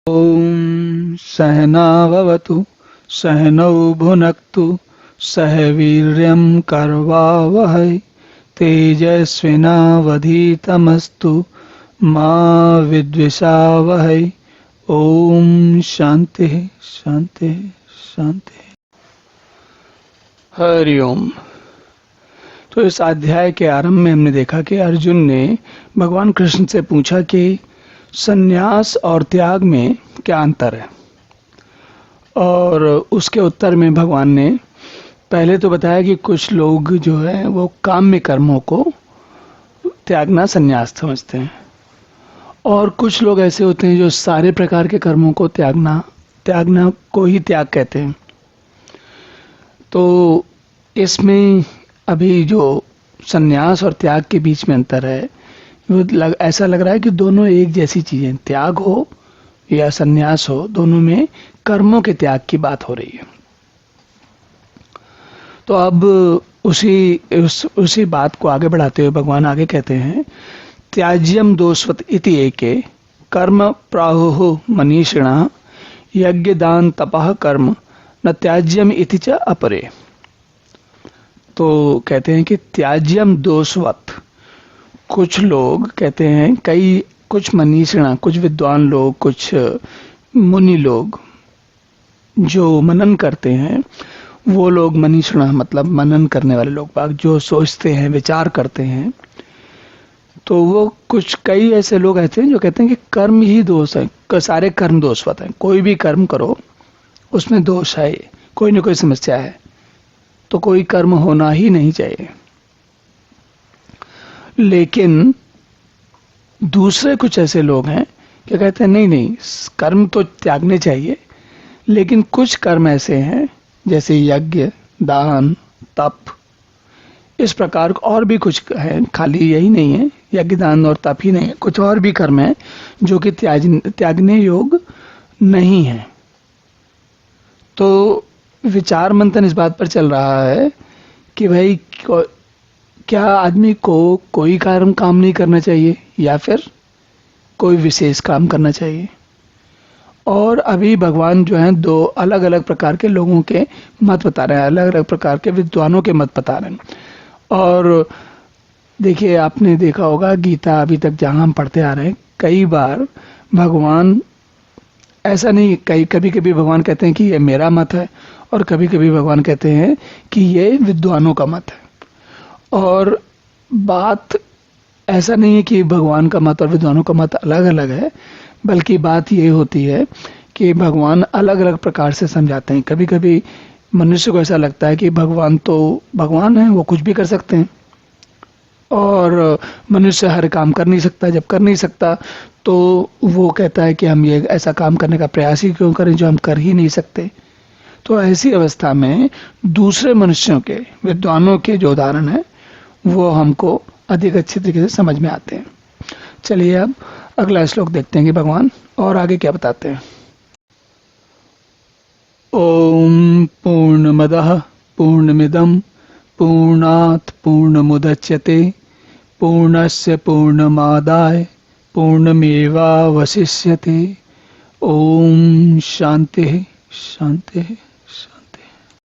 ॐ सहनाववतु सहनौ भुनक्तु सह वीर्यं करवावहै तेजस्विनावधीतमस्तु मा विद्विषावहै। ओम शांति शांति शांति। हरिओम। तो इस अध्याय के आरंभ में हमने देखा कि अर्जुन ने भगवान कृष्ण से पूछा कि संन्यास और त्याग में क्या अंतर है, और उसके उत्तर में भगवान ने पहले तो बताया कि कुछ लोग जो है वो काम्य कर्मों को त्यागना संन्यास समझते हैं, और कुछ लोग ऐसे होते हैं जो सारे प्रकार के कर्मों को त्यागना को ही त्याग कहते हैं। तो इसमें अभी जो संन्यास और त्याग के बीच में अंतर है, वो ऐसा लग रहा है कि दोनों एक जैसी चीजें, त्याग हो या संन्यास हो, दोनों में कर्मों के त्याग की बात हो रही है। तो अब उसी बात को आगे बढ़ाते हुए भगवान आगे कहते हैं, त्याज्यम दोषवत इति एके कर्म प्राहुः मनीषिणः यज्ञ दान तपः कर्म न त्याज्यम इति च अपरे। तो कहते हैं कि त्याज्यम दोषवत, कुछ लोग कहते हैं, कुछ मनीषिणा, कुछ विद्वान लोग, कुछ मुनि लोग जो मनन करते हैं, वो लोग मनीषिणा मतलब मनन करने वाले लोग बाग, जो सोचते हैं, विचार करते हैं। तो वो कई ऐसे लोग ऐसे हैं जो कहते हैं कि कर्म ही दोष है, सारे कर्म दोषवत हैं, कोई भी कर्म करो उसमें दोष है, कोई ना कोई समस्या है, तो कोई कर्म होना ही नहीं चाहिए। लेकिन दूसरे कुछ ऐसे लोग हैं कि कहते हैं नहीं, कर्म तो त्यागने चाहिए, लेकिन कुछ कर्म ऐसे हैं जैसे यज्ञ, दान, तप, इस प्रकार और भी कुछ है, खाली यही नहीं है, यज्ञ, दान और तप ही नहीं है, कुछ और भी कर्म है जो कि त्यागने योग नहीं है। तो विचार मंथन इस बात पर चल रहा है कि भाई क्या आदमी को कोई काम नहीं करना चाहिए या फिर कोई विशेष काम करना चाहिए। और अभी भगवान जो है दो अलग अलग प्रकार के लोगों के मत बता रहे हैं, अलग अलग प्रकार के विद्वानों के मत बता रहे हैं। और देखिए, आपने देखा होगा गीता अभी तक जहां हम पढ़ते आ रहे हैं, कई बार भगवान ऐसा नहीं, कभी कभी भगवान कहते हैं कि ये मेरा मत है, और कभी कभी भगवान कहते हैं कि ये विद्वानों का मत है। और बात ऐसा नहीं है कि भगवान का मत और विद्वानों का मत अलग अलग है, बल्कि बात ये होती है कि भगवान अलग अलग प्रकार से समझाते हैं। कभी कभी मनुष्य को ऐसा लगता है कि भगवान तो भगवान है, वो कुछ भी कर सकते हैं, और मनुष्य हर काम कर नहीं सकता। जब कर नहीं सकता तो वो कहता है कि हम ये ऐसा काम करने का प्रयास ही क्यों करें जो हम कर ही नहीं सकते। तो ऐसी अवस्था में दूसरे मनुष्यों के, विद्वानों के जो उदाहरण है वो हमको अधिक अच्छी तरीके से समझ में आते हैं। चलिए अब अगला श्लोक देखते हैं कि भगवान और आगे क्या बताते हैं। ओम पूर्णमदः पूर्णमिदं पूर्णात् पूर्णमुदच्यते पूर्णस्य पूर्णमादाय पूर्णमेवावशिष्यते। ओम शांति शांति।